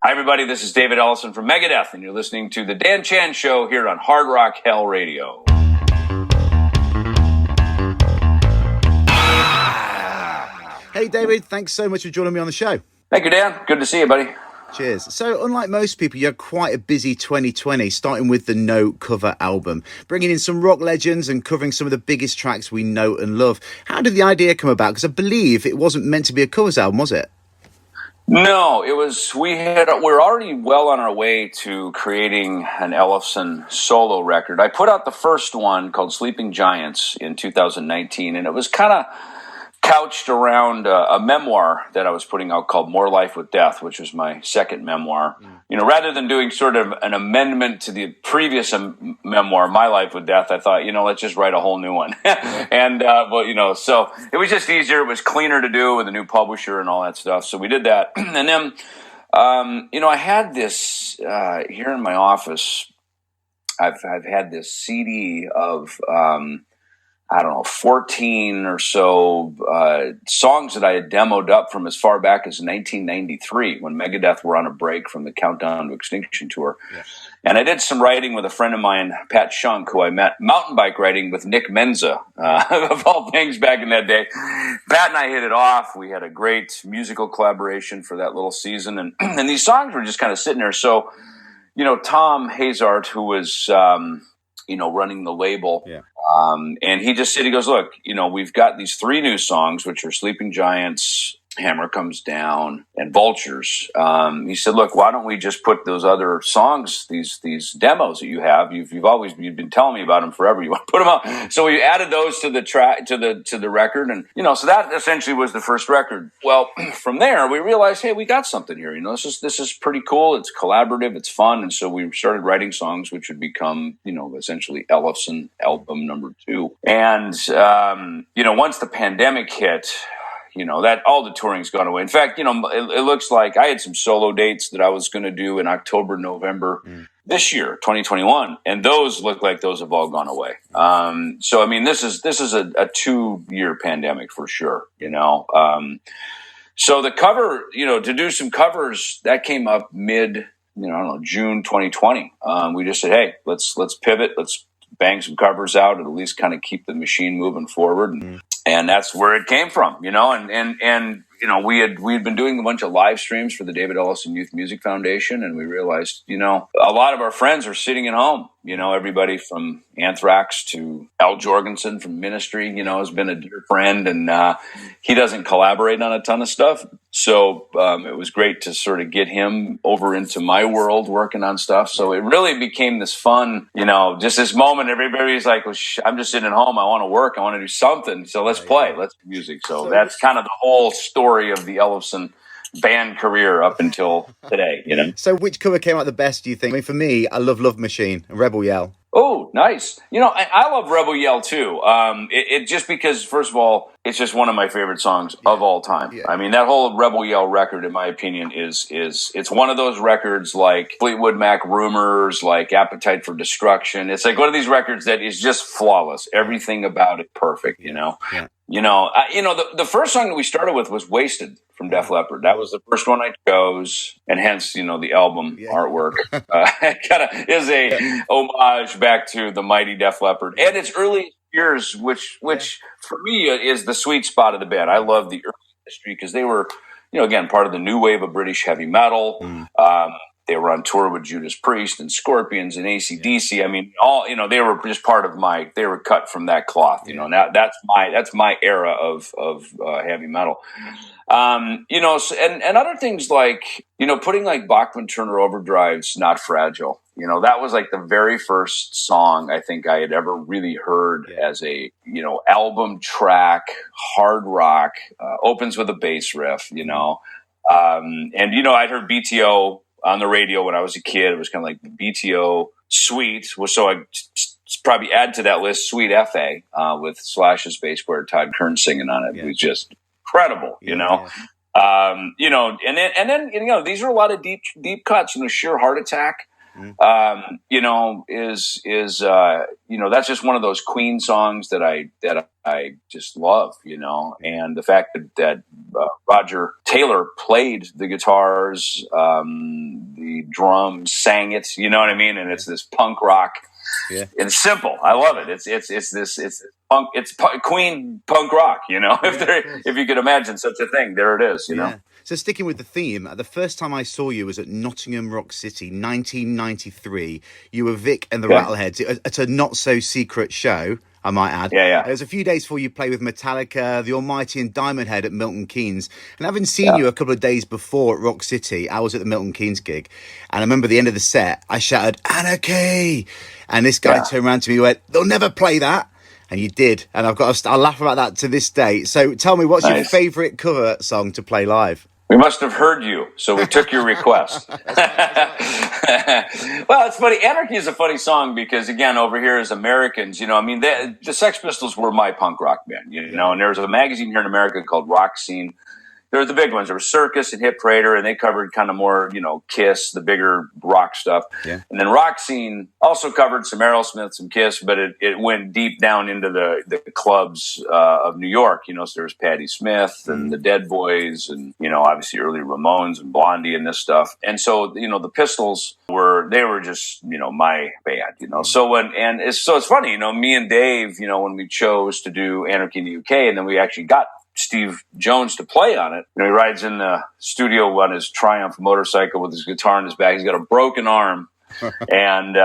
Hi, everybody. This is David Ellefson from Megadeth, and you're listening to The Dan Chan Show here on Hard Rock Hell Radio. Hey, David. Thanks so much for joining me on the show. Thank you, Dan. Good to see you, buddy. Cheers. So, unlike most people, you had quite a busy 2020, starting with the Note cover album, bringing in some rock legends and covering some of the biggest tracks we know and love. How did the idea come about? Because I believe it wasn't meant to be a covers album, was it? No, it was. We're already well on our way to creating an Ellefson solo record. I put out the first one called Sleeping Giants in 2019, and it was kind of couched around a memoir that I was putting out called More Life with Death, which was my second memoir. You know, rather than doing sort of an amendment to the previous memoir, My Life with Death, I thought, let's just write a whole new one. And, so it was just easier. It was cleaner to do with a new publisher and all that stuff. So we did that. And then, I had this here in my office. I've had this CD of 14 or so songs that I had demoed up from as far back as 1993 when Megadeth were on a break from the Countdown to Extinction tour. Yeah. And I did some writing with a friend of mine, Pat Shunk, who I met mountain bike riding with Nick Menza, of all things back in that day. Pat and I hit it off. We had a great musical collaboration for that little season. And these songs were just kind of sitting there. So, Tom Hazard, who was, running the label, and he just said, he goes, look, we've got these 3 new songs, which are Sleeping Giants, Hammer Comes Down, and Vultures. He said, look, why don't we just put those other songs, these demos that you have, you've been telling me about them forever. You want to put them out. So we added those to the track, to the record. And, so that essentially was the first record. Well, from there we realized, hey, we got something here. This is pretty cool. It's collaborative. It's fun. And so we started writing songs, which would become, essentially Ellefson album number 2. And, once the pandemic hit, that all the touring's gone away. In fact, it looks like I had some solo dates that I was going to do in October, November this year, 2021, and those look like those have all gone away. So, this is a 2-year pandemic for sure, So the cover, to do some covers, that came up mid, June 2020. We just said, hey, let's pivot, let's bang some covers out, and at least kind of keep the machine moving forward. And that's where it came from, and we had been doing a bunch of live streams for the David Ellefson Youth Music Foundation, and we realized, a lot of our friends are sitting at home. Everybody from Anthrax to Al Jorgensen from Ministry, has been a dear friend, and he doesn't collaborate on a ton of stuff. So it was great to sort of get him over into my world working on stuff. So it really became this fun, just this moment. Everybody's like, well, I'm just sitting at home. I want to work. I want to do something. So let's play. Let's do music. So that's kind of the whole story of the Ellefson band career up until today, So which cover came out the best, do you think? For me, I love Love Machine and Rebel Yell. Oh, nice. I love Rebel Yell too. It just because, first of all, it's just one of my favorite songs of all time. Yeah. That whole Rebel Yell record, in my opinion, is it's one of those records like Fleetwood Mac Rumors, like Appetite for Destruction. It's like one of these records that is just flawless. Everything about it perfect, Yeah. The first song that we started with was Wasted from Def Leppard. That was the first one I chose, and hence, the album artwork kind of is a homage back to the mighty Def Leppard and its early years, which for me is the sweet spot of the band. I love the early history because they were, again, part of the new wave of British heavy metal. They were on tour with Judas Priest and Scorpions and AC/DC. They were just part of they were cut from that cloth, and that's my era of heavy metal. And other things like, putting like Bachman Turner Overdrive's Not Fragile, that was like the very first song I think I had ever really heard as a, album track, hard rock, opens with a bass riff, and, I'd heard BTO on the radio when I was a kid. It was kind of like the BTO Suite, so I probably add to that list Sweet FA with Slash's bass player Todd Kern singing on it. It was just incredible, and then these are a lot of deep cuts. Sheer Heart Attack That's just one of those Queen songs that I just love, and the fact that Roger Taylor played the guitars, the drums, sang it, you know what I mean? And it's this punk rock. Yeah. It's simple. I love it. It's punk. It's Queen punk rock. If you could imagine such a thing, there it is. You know. So sticking with the theme, the first time I saw you was at Nottingham Rock City, 1993. You were Vic and the Rattleheads at a not so secret show, I might add. Yeah. It was a few days before you played with Metallica, The Almighty and Diamond Head at Milton Keynes. And having seen you a couple of days before at Rock City, I was at the Milton Keynes gig. And I remember at the end of the set, I shouted, "Anarchy!" And this guy turned around to me and went, "They'll never play that." And you did. And I laugh about that to this day. So tell me, what's your favourite cover song to play live? We must have heard you, so we took your request. Well, it's funny. Anarchy is a funny song because, again, over here as Americans, the Sex Pistols were my punk rock band, and there was a magazine here in America called Rock Scene. There were the big ones. There was Circus and Hit Parader, and they covered kind of more, Kiss, the bigger rock stuff. Yeah. And then Rock Scene also covered some Aerosmith, some Kiss, but it went deep down into the clubs of New York. So there was Patti Smith and the Dead Boys and, obviously early Ramones and Blondie and this stuff. And so, the Pistols were just, my band, So it's funny, me and Dave, when we chose to do Anarchy in the UK, and then we actually got Steve Jones to play on it. He rides in the studio on his Triumph motorcycle with his guitar in his back. He's got a broken arm, and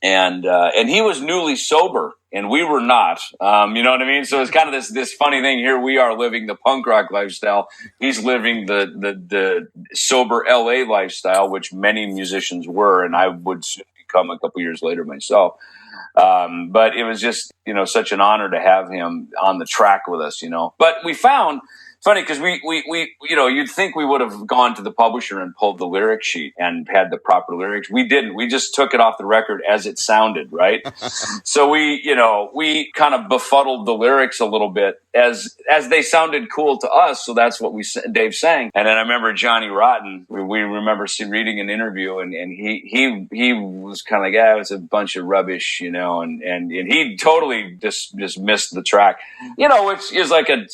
he was newly sober, and we were not. You know what I mean? So it's kind of this funny thing. Here we are living the punk rock lifestyle. He's living the sober LA lifestyle, which many musicians were, and I would soon become a couple years later myself. But it was just, such an honor to have him on the track with us, But we found, funny, because we you'd think we would have gone to the publisher and pulled the lyric sheet and had the proper lyrics. We didn't. We just took it off the record as it sounded, right? So we kind of befuddled the lyrics a little bit as they sounded cool to us. So that's what Dave sang. And then I remember Johnny Rotten. We remember reading an interview, and he was kind of like, "Yeah, it's a bunch of rubbish," and he totally just missed the track, which is like a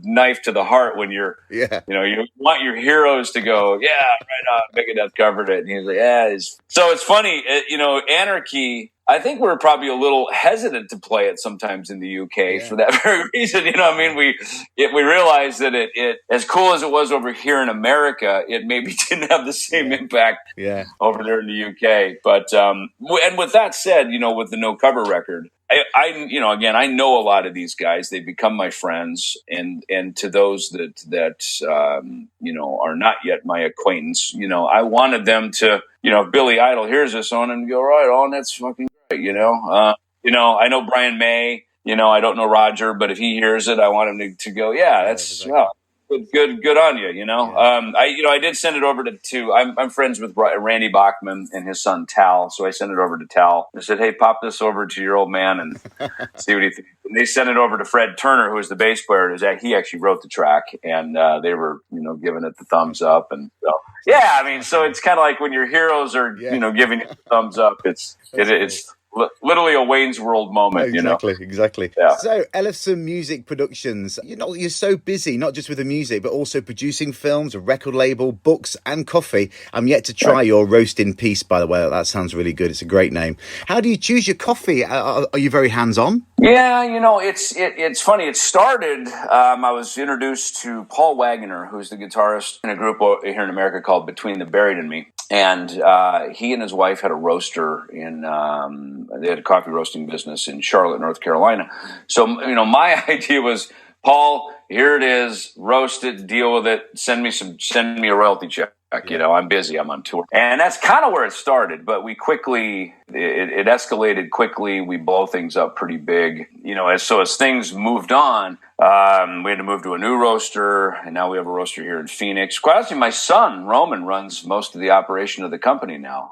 knife to the heart when you want your heroes to go, "Yeah, right on, Megadeth covered it," and he's like, "Yeah." So it's funny, Anarchy. I think we're probably a little hesitant to play it sometimes in the UK for that very reason. We realized that it as cool as it was over here in America, it maybe didn't have the same impact over there in the UK. But and with that said, with the No Cover record, I know a lot of these guys. They become my friends, and to those that are not yet my acquaintance, I wanted them to, if Billy Idol hears this on and go, "Right on, that's fucking great," I know Brian May, I don't know Roger, but if he hears it, I want him to go, "Yeah, that's good on you," I did send it over to I'm friends with Randy Bachman and his son Tal, so I sent it over to Tal. I said, "Hey, pop this over to your old man and see what he thinks." And they sent it over to Fred Turner, who was the bass player. He actually wrote the track, and they were giving it the thumbs up, and so so it's kind of like when your heroes are giving you the thumbs up. It's literally a Wayne's World moment, Exactly. Yeah. So, Ellefson Music Productions, you're so busy, not just with the music, but also producing films, a record label, books, and coffee. I'm yet to try your Roast in Peace, by the way. That sounds really good. It's a great name. How do you choose your coffee? Are you very hands-on? Yeah, it's funny. It started, I was introduced to Paul Wagner, who's the guitarist in a group here in America called Between the Buried and Me. And he and his wife had a roaster they had a coffee roasting business in Charlotte, North Carolina. So, my idea was, Paul, here it is, roast it, deal with it, send me a royalty check. I'm busy, I'm on tour. And that's kind of where it started, but we quickly, it escalated quickly. We blow things up pretty big, as things moved on, we had to move to a new roaster, and now we have a roaster here in Phoenix. Quite honestly, my son, Roman, runs most of the operation of the company now,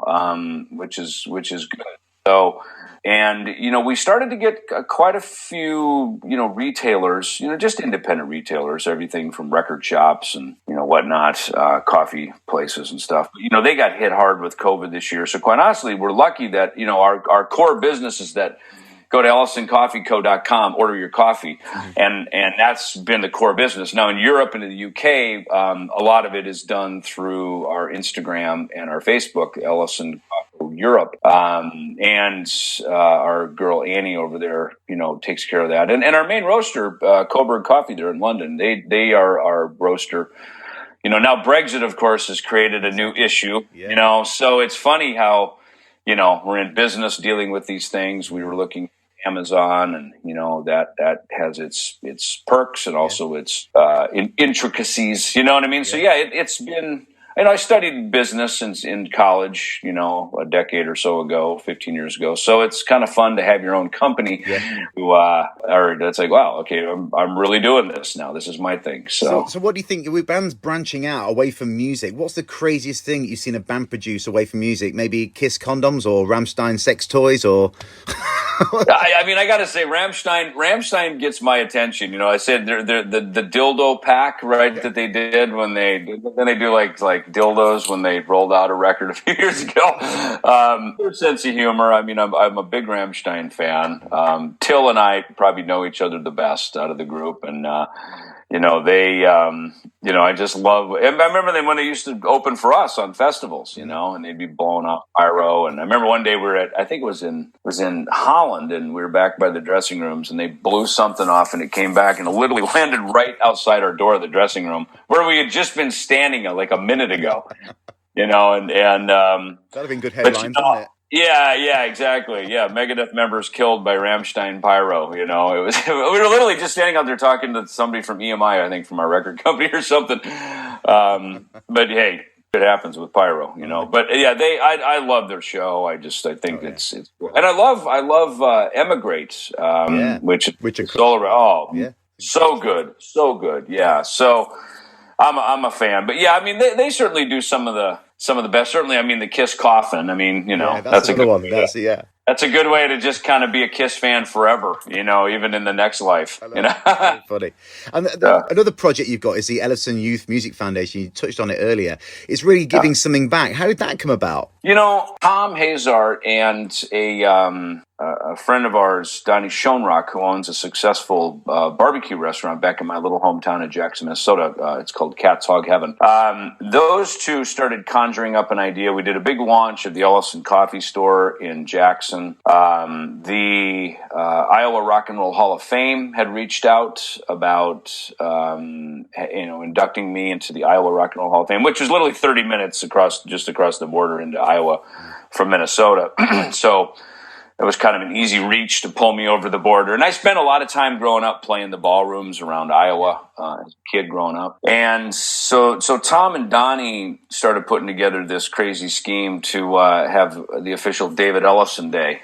which is good. So, And, we started to get quite a few, retailers, just independent retailers, everything from record shops and, whatnot, coffee places and stuff. They got hit hard with COVID this year. So quite honestly, we're lucky that, our core business is that go to EllisonCoffeeCo.com, order your coffee. And that's been the core business. Now in Europe and in the UK, a lot of it is done through our Instagram and our Facebook, Ellison Europe. And our girl Annie over there, takes care of that. And our main roaster, Coburg Coffee there in London, they are our roaster. Now Brexit, of course, has created a new issue, so it's funny how, we're in business dealing with these things. We were looking at Amazon, and that has its perks and also its intricacies. You know what I mean? So it's been. I studied business in college, a decade or so ago, 15 years ago. So it's kind of fun to have your own company. That's like, wow, okay, I'm really doing this now. This is my thing. So what do you think with bands branching out away from music? What's the craziest thing you've seen a band produce away from music? Maybe Kiss condoms or Rammstein sex toys or... I got to say, Rammstein gets my attention. I said they're the dildo pack, right? That they did when they do like dildos when they rolled out a record a few years ago. Their sense of humor. I'm a big Rammstein fan. Till and I probably know each other the best out of the group, and they, I just love. I remember them when they used to open for us on festivals, and they'd be blowing off pyro. And I remember one day we were I think it was in Holland, and we were back by the dressing rooms, and they blew something off, and it came back and it literally landed right outside our door of the dressing room where we had just been standing like a minute ago, and that'd have been good headlines, wouldn't it? Yeah, exactly. Yeah, Megadeth members killed by Rammstein pyro. It was we were literally just standing out there talking to somebody from EMI, I think, from our record company or something. But hey, it happens with pyro, But yeah, I love their show. I think it's cool. And I love Emigrate, which is all around. So good. Yeah, so I'm a fan. But yeah, they certainly do some of the best. Certainly, the Kiss Coffin. That's a good one. That's a good way to just kind of be a Kiss fan forever, even in the next life. Funny. And another project you've got is the Ellison Youth Music Foundation. You touched on it earlier. It's really giving something back. How did that come about? Tom Hazard and a friend of ours, Donnie Schoenrock, who owns a successful barbecue restaurant back in my little hometown of Jackson, Minnesota. It's called Cat's Hog Heaven. Those two started conjuring up an idea. We did a big launch of the Ellison Coffee Store in Jackson. The Iowa Rock and Roll Hall of Fame had reached out about inducting me into the Iowa Rock and Roll Hall of Fame, which is literally 30 minutes across the border into Iowa from Minnesota. So it was kind of an easy reach to pull me over the border. And I spent a lot of time growing up playing the ballrooms around Iowa as a kid growing up. And so Tom and Donnie started putting together this crazy scheme to have the official David Ellefson Day,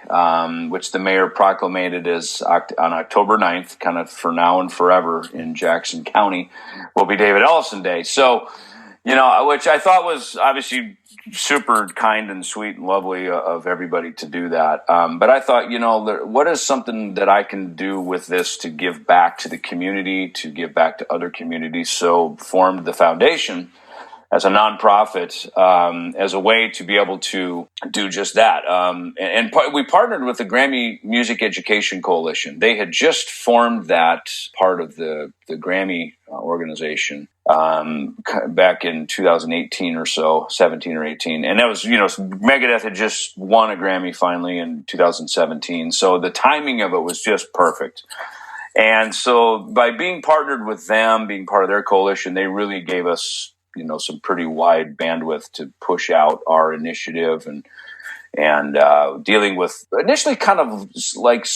which the mayor proclaimed as on October 9th, kind of for now and forever in Jackson County, will be David Ellefson Day. So, which I thought was obviously super kind and sweet and lovely of everybody to do that. But I thought, what is something that I can do with this to give back to the community, to give back to other communities? So formed the foundation as a nonprofit, as a way to be able to do just that. We partnered with the Grammy Music Education Coalition. They had just formed that part of the Grammy organization back in 2018 or so, 17 or 18. And that was, Megadeth had just won a Grammy finally in 2017. So the timing of it was just perfect. And so by being partnered with them, being part of their coalition, they really gave us, some pretty wide bandwidth to push out our initiative and dealing with initially kind of like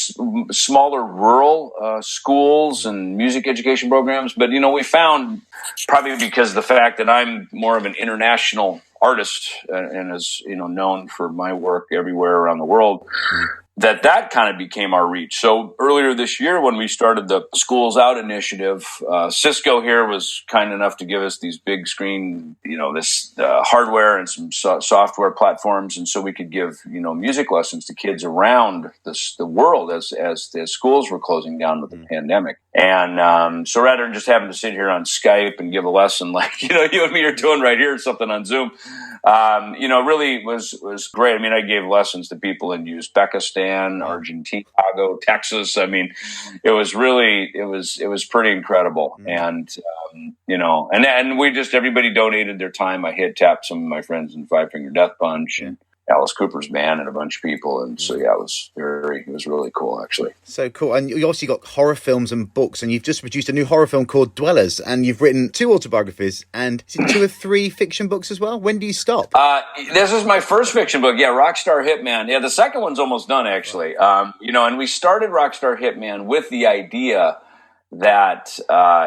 smaller rural schools and music education programs. But, we found, probably because of the fact that I'm more of an international artist and is, known for my work everywhere around the world, that kind of became our reach. So earlier this year, when we started the Schools Out initiative, Cisco here was kind enough to give us these big screen, this hardware and some software platforms, and so we could give music lessons to kids around the world as schools were closing down with the pandemic. And so rather than just having to sit here on Skype and give a lesson like you and me are doing right here, or something on Zoom. Really was great. I mean, I gave lessons to people in Uzbekistan, Argentina, Texas. I mean, it was pretty incredible. And, and we everybody donated their time. I tapped some of my friends in Five Finger Death Punch and Alice Cooper's band and a bunch of people. And so, it was really cool, actually. So cool. And you obviously got horror films and books, and you've just produced a new horror film called Dwellers, and you've written 2 autobiographies and 2 or 3 fiction books as well. When do you stop? This is my first fiction book. Yeah. Rockstar Hitman. Yeah. The second one's almost done, actually. And we started Rockstar Hitman with the idea that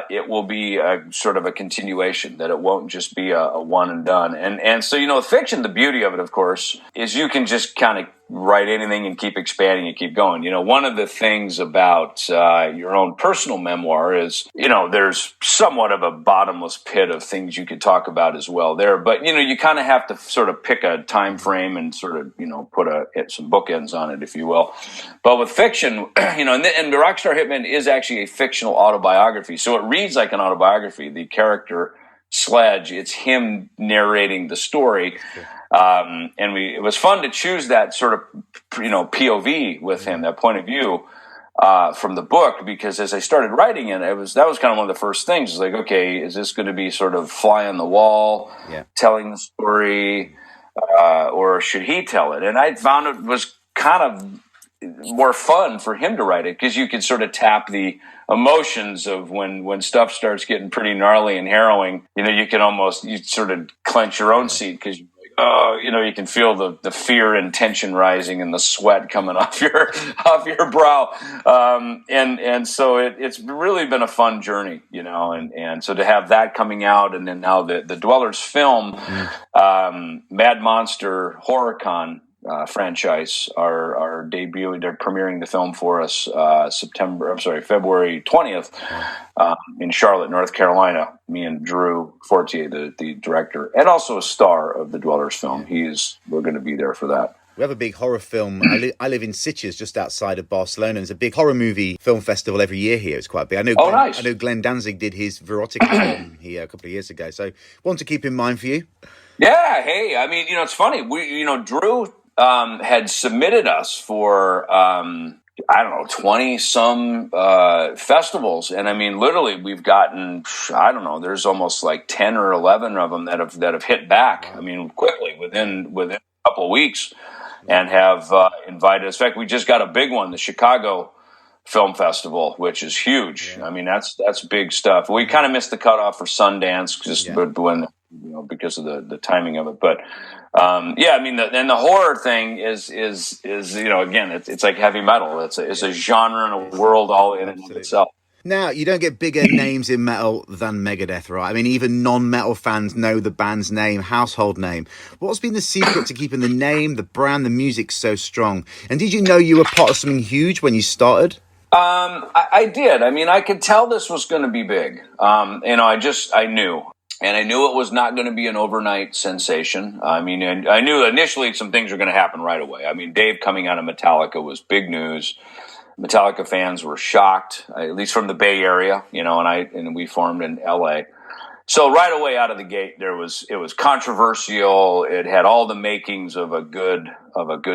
it will be a sort of a continuation, that it won't just be a one and done. And so, fiction, the beauty of it, of course, is you can just kind of write anything and keep expanding and keep going. One of the things about your own personal memoir is, there's somewhat of a bottomless pit of things you could talk about as well there. But, you kind of have to sort of pick a time frame and sort of, put some bookends on it, if you will. But with fiction, and the Rockstar Hitman is actually a fictional autobiography. So it reads like an autobiography. The character Sledge, it's him narrating the story. It was fun to choose that sort of, POV with him, that point of view, from the book, because as I started writing it, that was kind of one of the first things. It's like, okay, is this going to be sort of fly on the wall, telling the story, or should he tell it? And I found it was kind of more fun for him to write it, because you could sort of tap the emotions of when stuff starts getting pretty gnarly and harrowing. You sort of clench your own seat, because you can feel the fear and tension rising and the sweat coming off your brow. And so it's really been a fun journey, and so to have that coming out, and then now the Dwellers film, Mad Monster HorrorCon franchise are debuting. They're premiering the film for us February 20th in Charlotte, North Carolina. Me and Drew Fortier, the director, and also a star of the Dwellers film. We're going to be there for that. We have a big horror film. I live in Sitges, just outside of Barcelona. There's a big horror movie film festival every year here. It's quite big. Nice. I know Glenn Danzig did his Verotica film here a couple of years ago. So one to keep in mind for you. Yeah. Hey, I mean, it's funny. Drew had submitted us for 20 some festivals, and I mean, literally, we've gotten there's almost like 10 or 11 of them that have hit back. I mean, quickly within a couple of weeks, and have invited us. In fact, we just got a big one, the Chicago Film Festival, which is huge. I mean, that's big stuff. We kind of missed the cutoff for Sundance because of the timing of it, but. I mean, the horror thing is again, it's like heavy metal. It's a genre and a world all in and of itself. Now, you don't get bigger names in metal than Megadeth, right? I mean, even non-metal fans know the band's name, household name. What's been the secret to keeping the name, the brand, the music so strong? And did you know you were part of something huge when you started? I did. I mean, I could tell this was going to be big. I knew. And I knew it was not going to be an overnight sensation. I mean, and I knew initially some things were going to happen right away. I mean, Dave coming out of Metallica was big news. Metallica fans were shocked, at least from the Bay Area, and we formed in LA. So right away out of the gate, it was controversial. It had all the makings of a good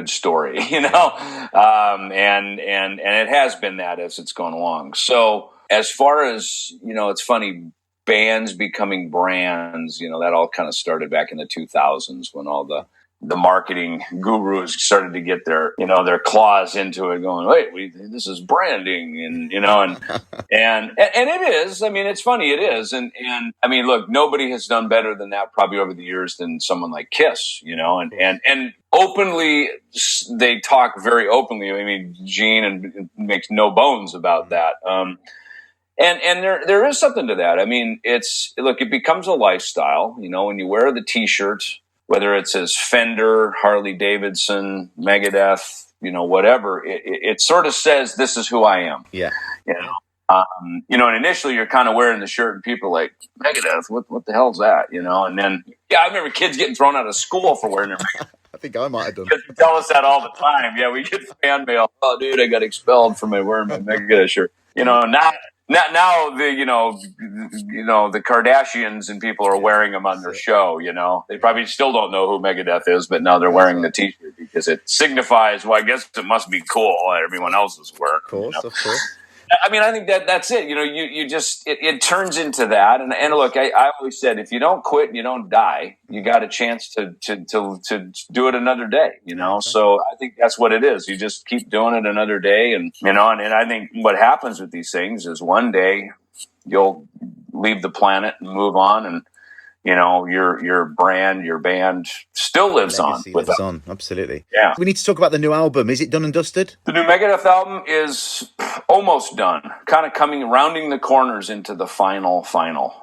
story, and it has been that as it's gone along. So as far as, it's funny, bands becoming brands, that all kind of started back in the 2000s when all the marketing gurus started to get their claws into it, going, wait, this is branding, and it is. I mean, it's funny, it is, and I mean, look, nobody has done better than that probably over the years than someone like Kiss, and openly, they talk very openly. I mean, Gene makes no bones about that. And there is something to that. I mean, it becomes a lifestyle, when you wear the t-shirt, whether it's as Fender, Harley Davidson, Megadeth, whatever, it sort of says, this is who I am. Yeah. And initially you're kind of wearing the shirt and people are like, Megadeth, what the hell's that? And then, I remember kids getting thrown out of school for wearing their I think I might have done. Kids tell us that all the time. Yeah, we get fan mail. Oh, dude, I got expelled for wearing my Megadeth shirt. Now the Kardashians and people are wearing them on their show. They probably still don't know who Megadeth is, but now they're wearing the T-shirt because it signifies. Well, I guess it must be cool. Everyone else is wearing. Of course. I think that's it. You just it turns into that. And look, I always said, if you don't quit and you don't die, you got a chance to do it another day. So I think that's what it is. You just keep doing it another day, and and I think what happens with these things is one day you'll leave the planet and move on, and your brand, your band still lives on. Absolutely. Yeah. We need to talk about the new album. Is it done and dusted? The new Megadeth album is almost done. Kind of rounding the corners into the final.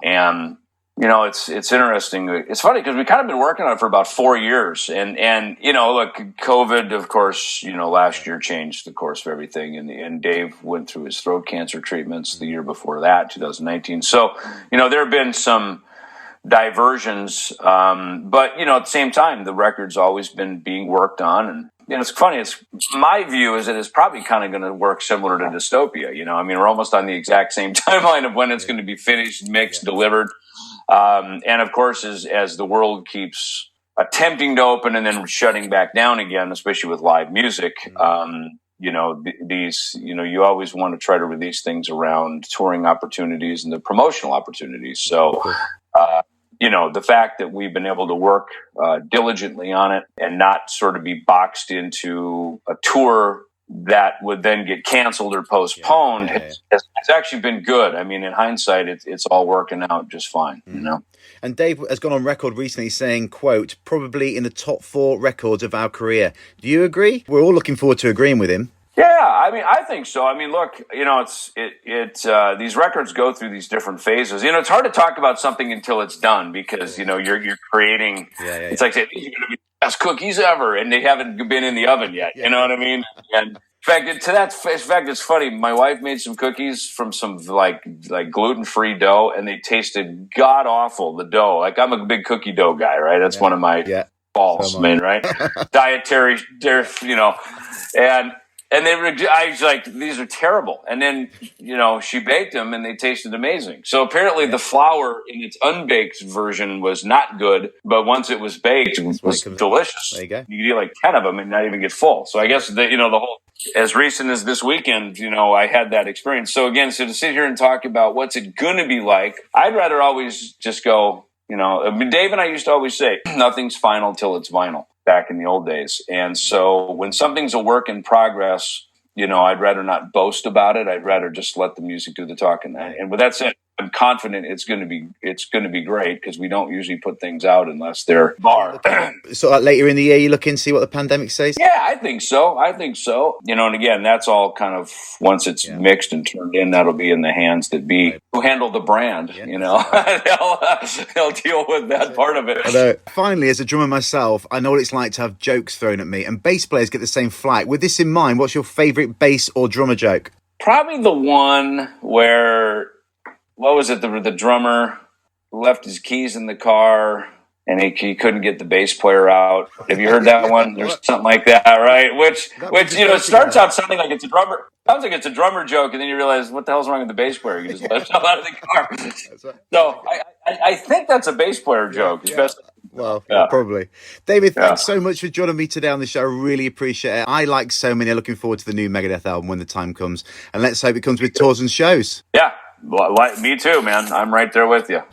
And, it's interesting. It's funny because we kind of been working on it for about 4 years. And look, COVID, of course, last year changed the course of everything. And Dave went through his throat cancer treatments the year before that, 2019. So, there have been some diversions, but at the same time, the record's always been being worked on. And it's funny, it's my view is that it's probably kind of going to work similar to Dystopia. We're almost on the exact same timeline of when it's going to be finished, mixed, delivered, and of course, as the world keeps attempting to open and then shutting back down again, especially with live music, these, you always want to try to release things around touring opportunities and the promotional opportunities. So the fact that we've been able to work diligently on it and not sort of be boxed into a tour that would then get canceled or postponed, it's actually been good. In hindsight, it's all working out just fine, And Dave has gone on record recently saying, quote, probably in the top 4 records of our career. Do you agree? We're all looking forward to agreeing with him. Yeah, I think so. Look, these records go through these different phases. It's hard to talk about something until it's done because, you're creating, it's like, these are going to be the best cookies ever, and they haven't been in the oven yet. You know what I mean? And in fact, it's funny. My wife made some cookies from some like gluten-free dough, and they tasted god awful. The dough, like I'm a big cookie dough guy, right? That's one of my balls, right? Dietary, and I was like, these are terrible. And then, she baked them and they tasted amazing. So apparently the flour in its unbaked version was not good, but once it was baked, it was delicious. There you go. You could eat like 10 of them and not even get full. So I guess the whole, as recent as this weekend, I had that experience. So again, to sit here and talk about what's it going to be like, I'd rather always just go, Dave and I used to always say, nothing's final till it's vinyl. Back in the old days. And so when something's a work in progress, I'd rather not boast about it. I'd rather just let the music do the talking. And with that said, I'm confident it's going to be great because we don't usually put things out unless they're bar. So later in the year, you look in, see what the pandemic says? Yeah, I think so. And again, that's all kind of, once it's mixed and turned in, that'll be in the hands that be who handle the brand, they'll deal with that part of it. Although, finally, as a drummer myself, I know what it's like to have jokes thrown at me, and bass players get the same flack. With this in mind, what's your favourite bass or drummer joke? Probably the one where, what was it? The drummer left his keys in the car and he couldn't get the bass player out. Have you heard that one? There's something like that, right? Which it starts out sounding like it's a drummer. Sounds like it's a drummer joke, and then you realize what the hell's wrong with the bass player? You just let him out of the car. So I think that's a bass player joke. Well, probably. David, thanks so much for joining me today on the show. I really appreciate it. I, like so many, are looking forward to the new Megadeth album when the time comes. And let's hope it comes with tours and shows. Yeah, me too, man. I'm right there with you.